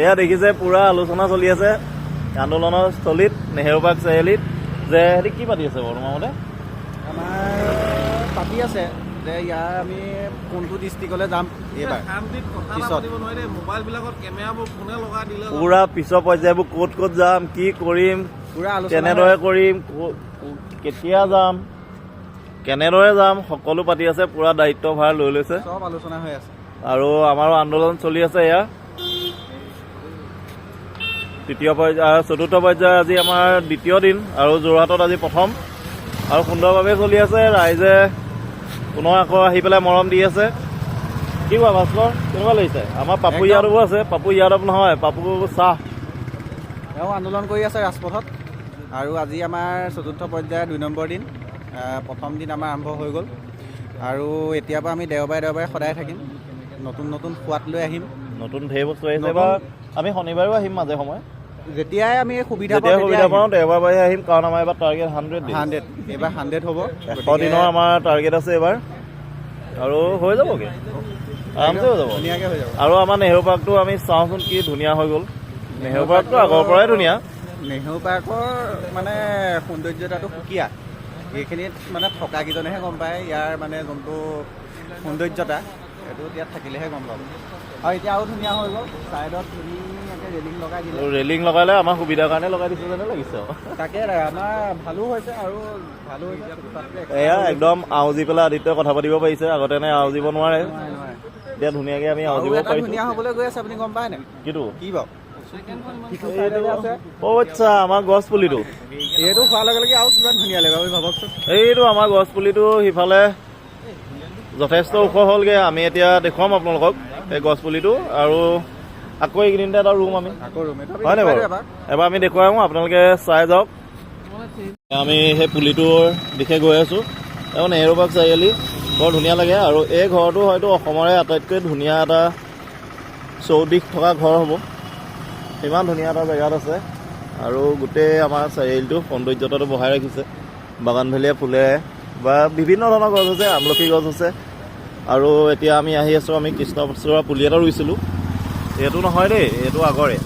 এয়া দেখিছে পুৰা আলোচনা চলি আছে আন্দোলনৰ স্থলীত নেহেৰু পাৰ্ক চাৰিআলিত যে হেৰি কি পাতি আছে বাৰু তোমাৰ মতে? আমাৰ পাতি আছে যে ইয়াৰ আমি কোনটো ডিষ্ট্ৰিক্টলৈ যাম এইবাৰ পিছত পুৰা পিছৰ পৰ্যায়বোৰ ক'ত ক'ত যাম, কি কৰিম, পুৰা আলোচনা কেনেদৰে কৰিম, কেতিয়া যাম, কেনেদৰে যাম, সকলো পাতি আছে। পুৰা দায়িত্ব ভাৰ লৈ লৈছে চব আলোচনা হৈ আছে আৰু আমাৰো আন্দোলন চলি আছে। এয়া তৃতীয় পৰ্যায়, চতুৰ্থ পৰ্যায় আজি আমাৰ দ্বিতীয় দিন আৰু যোৰহাটত আজি প্ৰথম আৰু সুন্দৰভাৱে চলি আছে। ৰাইজে পুনৰ আকৌ আহি পেলাই মৰম দি আছে। কি কোৱা ভাস্কৰ, কেনেকুৱা লাগিছে? আমাৰ পাপু যাদৱো আছে। পাপু যাদৱ নহয়, পাপু চাহ। তেওঁ আন্দোলন কৰি আছে ৰাজপথত আৰু আজি আমাৰ চতুৰ্থ পৰ্যায়ৰ 2 নম্বৰ দিন। প্ৰথম দিন আমাৰ আৰম্ভ হৈ গ'ল আৰু এতিয়াৰ পৰা আমি দেওবাৰে সদায় থাকিম, নতুন নতুন সোৱাদ লৈ আহিম, নতুন ঢেৰ বস্তু আহিছে। এবাৰ আমি শনিবাৰেও আহিম মাজে সময়ে, যেতিয়াই আমি সুবিধা পাওঁ দেওবাৰে আহিম, কাৰণ আমাৰ এবাৰ টাৰ্গেট 100 এইবাৰ 100 হ'ব। 100 দিনৰ আমাৰ টাৰ্গেট আছে এইবাৰ আৰু হৈ যাবগৈ, আৰামছে হৈ যাব ধুনীয়াকৈ হৈ যাব। আৰু আমাৰ নেহেৰু পাৰ্কটো আমি চাওঁচোন কি ধুনীয়া হৈ গ'ল। নেহেৰু পাৰ্কটো আগৰ পৰাই ধুনীয়া। নেহেৰু পাৰ্কৰ মানে সৌন্দৰ্যতাটো সুকীয়া। এইখিনিত মানে থকা কেইজনেহে গম পায় ইয়াৰ মানে যোনটো সৌন্দৰ্যতা, সেইটো ইয়াত থাকিলেহে গম পাব। আৰু এতিয়া আৰু ধুনীয়া হৈ গ'ল, ছাইডত ধুনীয়াকৈ ৰেলিং লগাই দিলে। ৰেলিং লগালে আমাৰ সুবিধাৰ কাৰণে লগাই দিছে যেনে লাগিছে। তাকে আমাৰ ভালো হৈছে আৰু ভালো হৈছে। এয়া একদম আউজি পেলাই আদিত্যই কথা পাতিব পাৰিছে, আগতে এনে আউজিব নোৱাৰে। এতিয়া ধুনীয়াকৈ আমি আউজিব পাৰিছোঁ। ধুনীয়া হ'বলৈ গৈ আছে, আপুনি গম পায় নাই? কিটো কি বাৰু? আচ্ছা, আমাৰ গছ পুলিটো এইটো খোৱাৰ লগে লগে আৰু কিমান ধুনীয়া লাগিব আপুনি ভাবকচোন। এইটো আমাৰ গছ পুলিটো সিফালে যথেষ্ট ওখ হ'লগৈ। আমি এতিয়া দেখুৱাম আপোনালোকক এই গছ পুলিটো আৰু আকৌ এইকেইদিনতে এটা ৰুম আমি, হয় নাই বাৰু? এবাৰ আমি দেখুৱাই আহোঁ, আপোনালোকে চাই যাওক। আমি সেই পুলিটোৰ দিশে গৈ আছোঁ। তেওঁ নেহেৰু পাৰ্ক চাৰিআলি বৰ ধুনীয়া লাগে আৰু এই ঘৰটো হয়তো অসমৰে আটাইতকৈ ধুনীয়া এটা চৌদিশ থকা ঘৰ হ'ব। ইমান ধুনীয়া এটা জেগাত আছে আৰু গোটেই আমাৰ চাৰিআলিটো সৌন্দৰ্যতাটো বঢ়াই ৰাখিছে। বাগানভেলীয়া ফুলেৰে বা বিভিন্ন ধৰণৰ গছ আছে, আমলখি গছ আছে আৰু এতিয়া আমি আহি আছোঁ। আমি কৃষ্ণচূড়া পুলি এটা ৰুইছিলোঁ। এইটো নহয় দেই, এইটো আগৰে।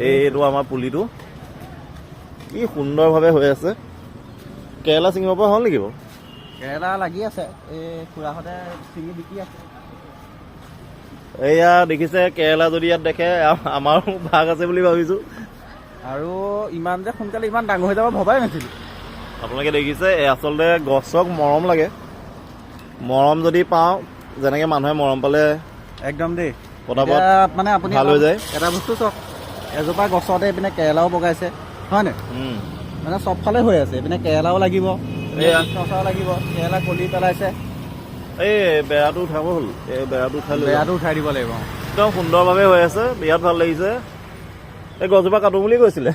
এইটো আমাৰ পুলিটো কি সুন্দৰভাৱে হৈ আছে। কেৰেলা ছিঙিব পৰা হ'ল নেকি বাৰু? কেৰেলা লাগি আছে, এই খুৰাহঁতে ছিঙি বিকি আছে। এয়া দেখিছে, কেৰেলা যদি ইয়াত দেখে আমাৰো ভাগ আছে বুলি ভাবিছোঁ। আৰু ইমান যে সোনকালে ইমান ডাঙৰ হৈ যাব ভবাই নাছিলোঁ। আপোনালোকে দেখিছে, আচলতে গছক মৰম লাগে। মৰম যদি পাওঁ, যেনেকৈ মানুহে মৰম পালে একদম দেই পটাপট মানে আপুনি ভাল হৈ যায়। এটা বস্তু চাওক, এজোপা গছতে এইপিনে কেৰেলাও বগাইছে, হয় নাই? মানে চবফালে হৈ আছে। এইপিনে কেৰেলাও লাগিব, কৃষ্ণচূড়াও লাগিব, কেৰেলা কলি পেলাইছে। এই বেৰাটো উঠাব হ'ল, এই বেৰাটো উঠাই দিব লাগিব। একদম সুন্দৰভাৱে হৈ আছে, বিৰাট ভাল লাগিছে। এই গছজোপা কাটো বুলি কৈছিলে,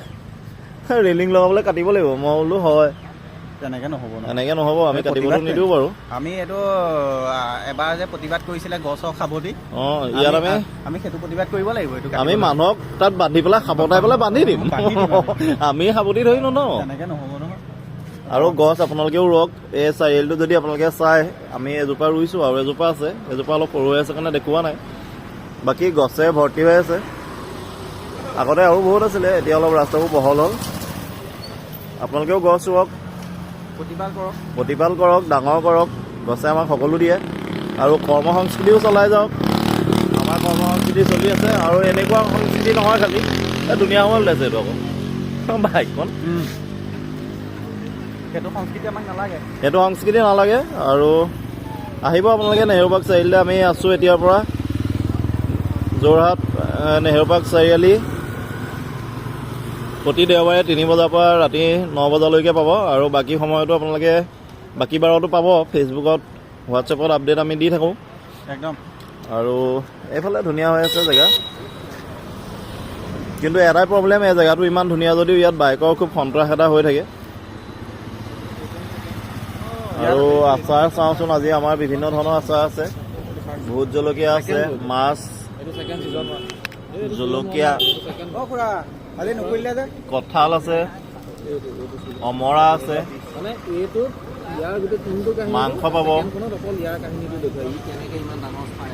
ৰেলিং লগাবলৈ কাটিব লাগিব। মই বোলো হয়, তেনেকৈ নহ'ব ন, এনেকৈ নহ'ব, আমি কাটিবলৈ নিদিওঁ বাৰু। আমি এইটো এবাৰ যে প্ৰতিবাদ কৰিছিলে গছৰ সাৱটি, ইয়াত আমি সেইটো প্ৰতিবাদ কৰিব লাগিব। এইটো আমি মানুহক তাত বান্ধি পেলাই সাৱটাই পেলাই বান্ধি দিম, আমি সাৱটি ধৰি নলওঁ। তেনেকৈ নহ'ব নহয়। আৰু গছ আপোনালোকেও ৰুৱক। এই চাৰিআলিটো যদি আপোনালোকে চাই, আমি এজোপা ৰুইছোঁ আৰু এজোপা আছে। এজোপা অলপ সৰু হৈ আছে কাৰণে দেখুওৱা নাই, বাকী গছে ভৰ্তি হৈ আছে। আগতে আৰু বহুত আছিলে, এতিয়া অলপ ৰাস্তাবোৰ বহল হ'ল। আপোনালোকেও গছ ৰুৱক, প্ৰতিপাল কৰক, ডাঙৰ কৰক। গছে আমাক সকলো দিয়ে আৰু কৰ্ম সংস্কৃতিও চলাই যাওক। আমাৰ কৰ্ম সংস্কৃতি চলি আছে আৰু এনেকুৱা সংস্কৃতি নহয় খালি, ধুনীয়া সময় ওলাইছে এইটো আকৌ বাইকখন। সেইটো সংস্কৃতি আমাক নালাগে, সেইটো সংস্কৃতি নালাগে। আৰু আহিব আপোনালোকে নেহেৰু পাৰ্ক চাৰিআলিলৈ। আমি আছোঁ এতিয়াৰ পৰা যোৰহাট নেহেৰু পাৰ্ক চাৰিআলি। প্ৰতি দেওবাৰে 3 বজাৰ পৰা ৰাতি 9 বজালৈকে পাব আৰু বাকী সময়তো আপোনালোকে বাকী বাৰতো পাব। ফেচবুকত, হোৱাটছএপত আপডেট আমি দি থাকোঁ একদম। আৰু এইফালে ধুনীয়া হৈ আছে জেগা, কিন্তু এটাই প্ৰব্লেম, এই জেগাটো ইমান ধুনীয়া যদিও ইয়াত বাইকৰ খুব সন্ত্ৰাস এটা হৈ থাকে। আৰু আচাৰ চাওঁচোন, আজি আমাৰ বিভিন্ন ধৰণৰ আচাৰ আছে। ভোট জলকীয়া আছে, মাছ, জলকীয়া, কঁঠাল আছে, অমৰা আছে, ইয়াৰ গোটেই টিমটো কাহিনী মাংস পাব। খনত অকল ইয়াৰ কাহিনীটো দেখুৱাই ই কেনেকৈ ইমান ডাঙৰ চাই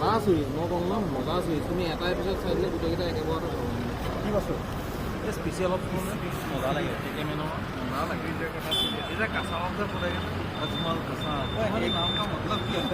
মজা চুইচ মই কওঁ ন মজা চুইচ তুমি এটা এপিছড চাই দিলে গোটেইকেইটা একেবাৰতে কি বস্তু স্পেচিয়েল অপশ্যন মজা লাগে মজা লাগে কথা কেঁচা